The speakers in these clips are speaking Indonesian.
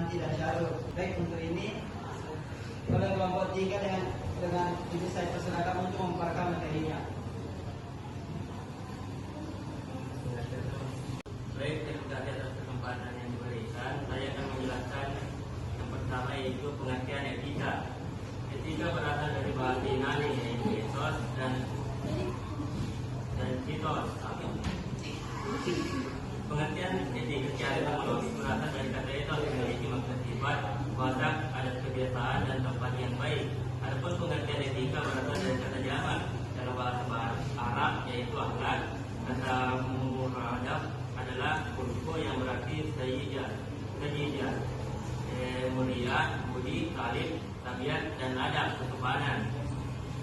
Sumanti dan Syarul. Baik, untuk ini oleh kelompok 3 dengan ini saya persilakan untuk memaparkan materinya. Baik, terima kasih atas kesempatan yang diberikan. Saya akan menjelaskan yang pertama yaitu pengertian etika. Etika berasal dari bahasa Yunani yaitu ethos dan citos. Pengertian etika secara etimologis berasal dari kata ethos yang memiliki makna sifat, watak, adat kebiasaan dan tempat yang baik. Adapun pengertian etika berasal dari kata zaman dalam bahasa Arab yaitu akhlak. Kata muradab adalah kurko yang berarti sayyidiyah, mulia, budi, talib, tabiat dan adab, kesopanan.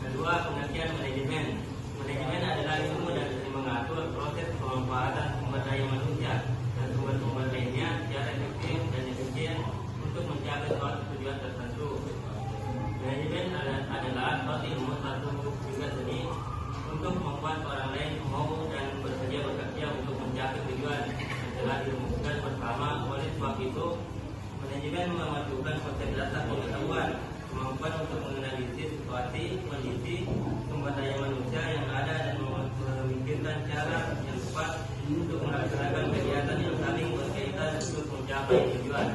Kedua, pengertian manajemen. Manajemen adalah ilmu dan mengatur proses pemanfaatan sumber daya manusia dan sumber-sumber lainnya secara efektif dan efisien untuk mencapai suatu tujuan tertentu. Manajemen adalah suatu ilmu satu juga seni untuk membuat orang lain mau dan bersedia bekerja untuk mencapai tujuan yang telah dirumuskan bersama. Oleh sebab itu, manajemen memasukkan konsep dasar pengetahuan, kemampuan untuk menganalisis situasi, kondisi, sumber daya manusia yang ada dan memikirkan cara yang tepat untuk melaksanakan kegiatan yang saling berkaitan untuk mencapai tujuan.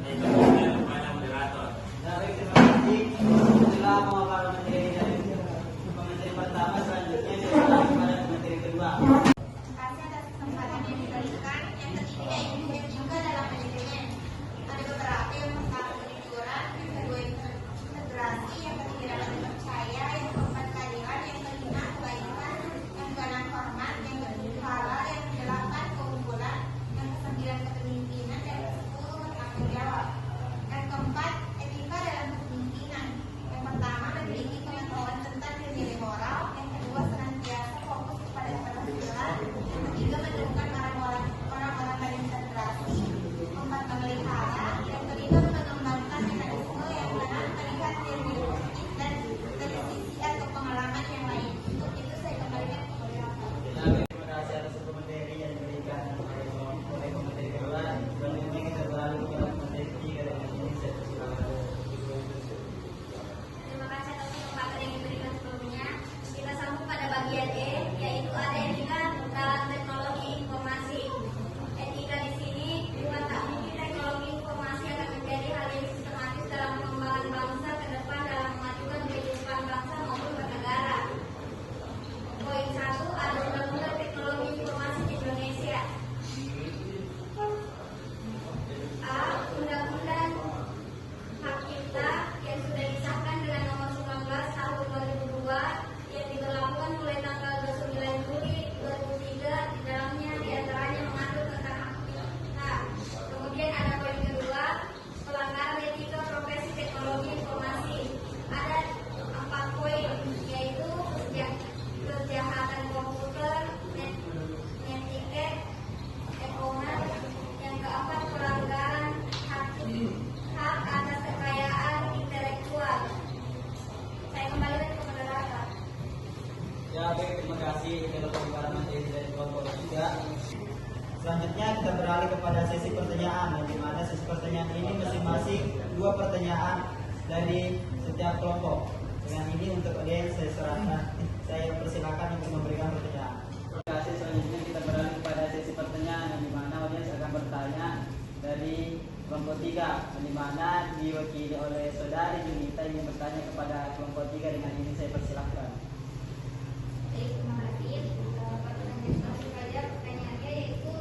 Saya kembali kepada moderator. Baik, terima kasih. Setelah memaparkan materi dari materi pertama, selanjutnya kita kepada materi kedua. Terima kasih atas kesempatan yang diberikan. Yang ketiga itu juga dalam manajemen. Ada beberapa yang pertama kejujuran, yang kedua integrasi, yang ketiga dalam percaya, yang keempat keadilan, yang kelima kebaikan, yang keenam hormat, yang ketujuh yang kedelapan keunggulan, yang kesembilan kepemimpinan, dan yang ke-10 bertanggung jawab. Yang keempat etika dalam kepemimpinan. Yang pertama memiliki pengetahuan tentang nilai moral, yang kedua senantiasa fokus kepada keberhasilan, yang ketiga menemukan orang-orang lain integrasi, keempat memelihara, yang kelima mengembangkan mekanisme, yang keenam melihat nilai positif dan dari sisi atau pengalaman yang lain. Untuk itu saya kembalikan ke moderator. Terima kasih atas materi yang diberikan oleh materi kedua. Selanjutnya kita beralih kepada materi ketiga dengan ini saya persilakan. Terima kasih atas kesempatan yang diberikan sebelumnya. Kita sambung pada bagian E, yaitu ada etika dalam teknologi informasi. Etika di sini mengetahui teknologi informasi akan menjadi hal yang sistematis dalam pengembangan bangsa ke depan dalam memajukan kehidupan bangsa maupun bernegara. Poin 1, ada undang-undang teknologi informasi di Indonesia. A. Undang-undang Hak Cipta yang sudah disahkan dengan nomor 19 tahun 2002 yang diberlakukan mulai tanggal 29 Juli 2003. Di dalamnya diantaranya mengatur tentang hak cipta. Kemudian ada poin kedua, pelanggaran etika profesi teknologi informasi. Ada 4 poin, yaitu kejahatan komputer, netiquette, e-commerce. Yang keempat, pelanggaran hak atas kekayaan intelektual. Saya kembalikan ke moderator. Ya, baik, terima kasih untuk pemaparan materi dari kelompok 3. Selanjutnya kita beralih kepada sesi pertanyaan, yang dimana sesi pertanyaan ini masing-masing 2 pertanyaan dari setiap kelompok. Dengan ini untuk audiens saya persilakan untuk memberikan pertanyaan. Terima kasih. Selanjutnya kita beralih kepada sesi pertanyaan, yang dimana audiens akan bertanya dari kelompok 3, yang dimana diwakili oleh saudari Junita yang bertanya kepada kelompok 3. Dengan ini saya persilakan. Baik, terima kasih. Pertanyaan langsung saja. Pertanyaannya yaitu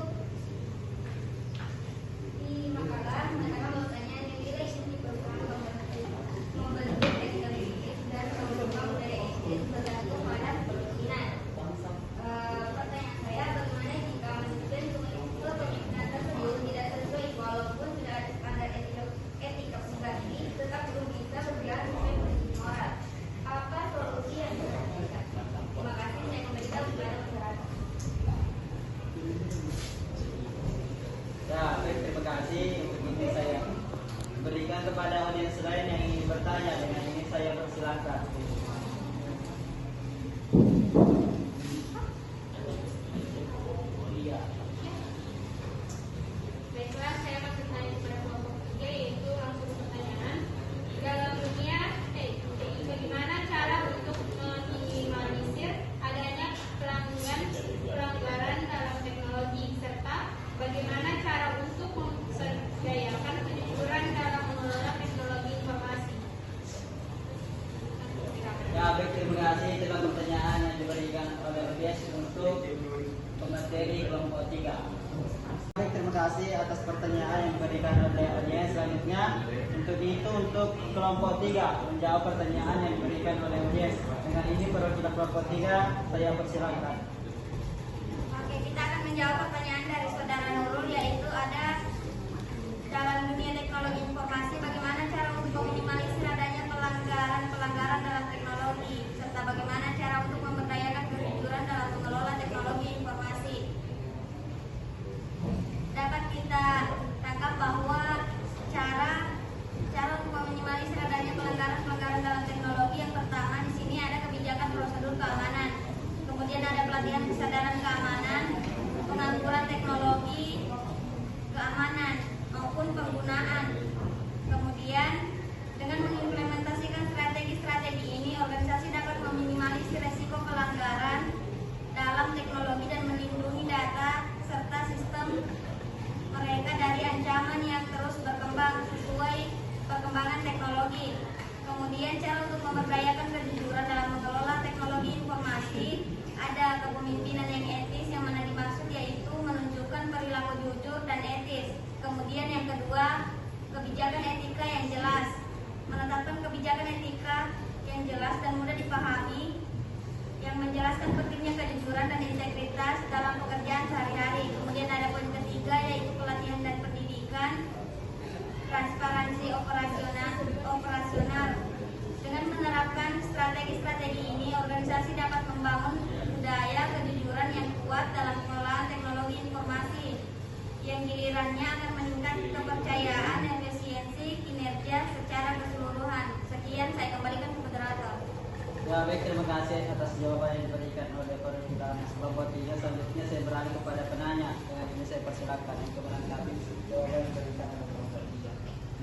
di makalah mengatakan bahwasanya nilai inti program membentuk teknologi dan mengembangkan budaya etis bergantung pada kepemimpinan. Pertanyaan saya, bagaimana jika meskipun kepemimpinan tersebut tidak sesuai walaupun sudah ada standar etika pribadi, tetap belum bisa berjalan sesuai prinsip moral? Apa solusi yang bisa diberikan? Terima kasih. Saya kembalikan kepada masyarakat. Ya, baik, terima kasih. Untuk ini saya berikan kepada audiens lain yang ingin bertanya. Dengan ini saya persilakan. Baiklah, saya akan bertanya kepada kelompok untuk kelompok 3 menjawab pertanyaan yang diberikan oleh audiens. Dengan ini perwakilan kelompok 3 saya persilakan. Oke, kita akan menjawab pertanyaan dari saudara Nurul, yaitu ada dalam dunia teknologi informasi bagaimana cara untuk meminimalisir adanya pelanggaran dalam teknologi, serta bagaimana cara untuk memberdayakan kejujuran dalam mengelola teknologi informasi. Dapat kita tangkap bahwa cara untuk meminimalisir adanya pelanggaran dalam teknologi, yang pertama di sini ada kebijakan prosedur keamanan, kemudian ada pelatihan kesadaran keamanan, pengaturan teknologi keamanan maupun penggunaan. Kemudian dengan mengimplementasikan strategi-strategi ini, organisasi dapat meminimalisir resiko pelanggaran dalam teknologi dan melindungi data serta sistem mereka dari ancaman yang terus berkembang sesuai perkembangan teknologi. Kemudian cara untuk memberdayakan kejujuran dalam mengelola teknologi informasi, ada kepemimpinan yang etis, yang mana dimaksud yaitu menunjukkan perilaku jujur dan etis. Kemudian yang kedua, kebijakan etika yang jelas, menetapkan kebijakan etika yang jelas dan mudah dipahami, yang menjelaskan pentingnya kejujuran dan integritas dalam pekerjaan sehari-hari. Kemudian ada poin ketiga, yaitu pelatihan dan pendidikan, transparansi operasional. Dengan menerapkan strategi-strategi ini, organisasi dapat membangun budaya kejujuran yang kuat dalam pengelolaan teknologi informasi, yang gilirannya akan meningkat kepercayaan dan efisiensi kinerja secara keseluruhan. Sekian, saya kembalikan ke moderator. Ya baik, terima kasih atas jawaban yang diberikan oleh perwakilan kelompok 3. Selanjutnya saya beralih kepada penanya. Dengan ini saya persilakan untuk menanggapi jawaban yang diberikan oleh kelompok 3.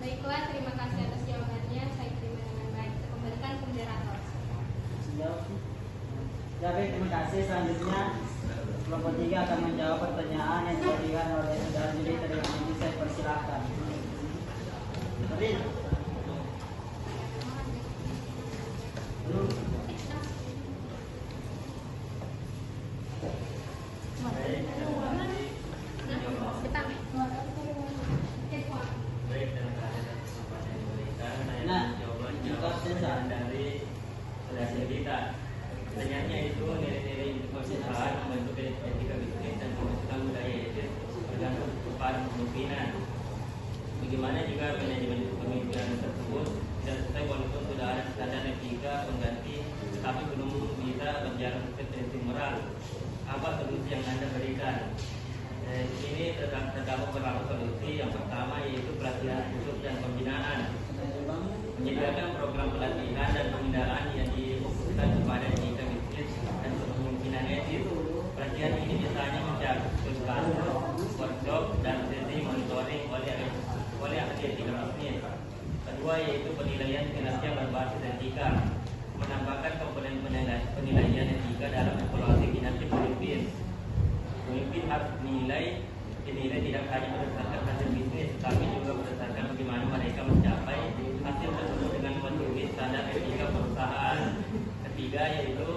Baiklah, terima kasih atas jawabannya. Saya terima dengan baik. Saya kembalikan ke moderator. Ya baik, terima kasih. Selanjutnya kelompok 3 akan menjawab pertanyaan yang diberikan oleh saudara Juli. Dengan ini saya persilakan. Baik, terima kasih atas kesempatan yang diberikan. Saya Nah, jawaban juga dari saudara kita. Pertanyaannya itu nilai-nilai perusahaan membentuk etika bisnis dan pembentukan budaya etis bergantung kepada kepemimpinan. Bagaimana jika manajemen kepemimpinan tersebut tidak sesuai walaupun sudah ada standar etika pengganti, tetapi belum bisa berjalan sesuai prinsip moral? Apa solusi yang Anda berikan? Di sini terdapat beberapa solusi. Yang pertama yaitu pelatihan khusus dan pembinaan. Menyediakan program pelatihan dan pembinaan yang difokuskan kepada etika bisnis dan kepemimpinan etis. Pelatihan ini misalnya mencakup workshop dan sesi monitoring oleh ahli etika bisnis. Kedua yaitu penilaian kinerja berbasis etika. Menambahkan komponen penilaian etika dalam evaluasi kinerja pemimpin. Pemimpin harus dinilai tidak hanya berdasarkan hasil bisnis, tapi juga berdasarkan bagaimana mereka mencapai hasil tersebut dengan memenuhi standar etika perusahaan. Ketiga yaitu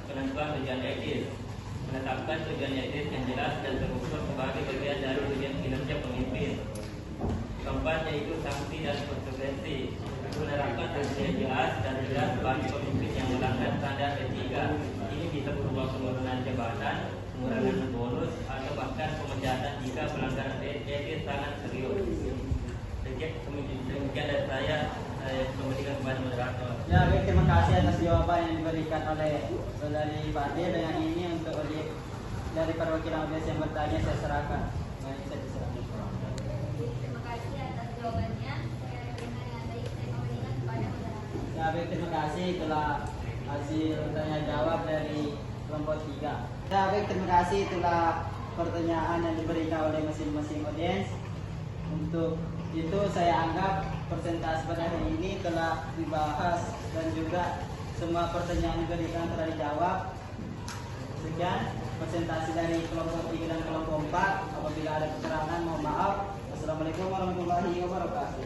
penentuan tujuan etis. Menetapkan tujuan etis yang jelas dan terukur sebagai bagian dari tujuan kinerja pemimpin. Keempat yaitu sanksi dan konsekuensi. Menerapkan sanksi yang jelas dan jelas bagi pemimpin yang melanggar standar etika. Ini bisa berupa penurunan jabatan, pengurangan bonus, atau bahkan pemecatan jika pelanggaran etis sangat serius. Demikian dari saya memberikan kepada moderator. Ya baik, terima kasih atas jawaban yang diberikan oleh saudari Fadil. Dengan ini untuk dari perwakilan audiens yang bertanya saya serahkan. Baik, saya diserahkan. Terima kasih atas jawabannya. Saya dengan baik, saya kembalikan kepada moderator. Ya baik, terima kasih. Itulah hasil tanya jawab dari kelompok 3. Ya baik, terima kasih. Itulah pertanyaan yang diberikan oleh masing-masing audiens. Untuk itu saya anggap presentasi pada hari ini telah dibahas dan juga semua pertanyaan yang diberikan telah dijawab. Sekian presentasi dari kelompok 3 dan kelompok 4. Apabila ada kekurangan mohon maaf. Wassalamualaikum warahmatullahi wabarakatuh.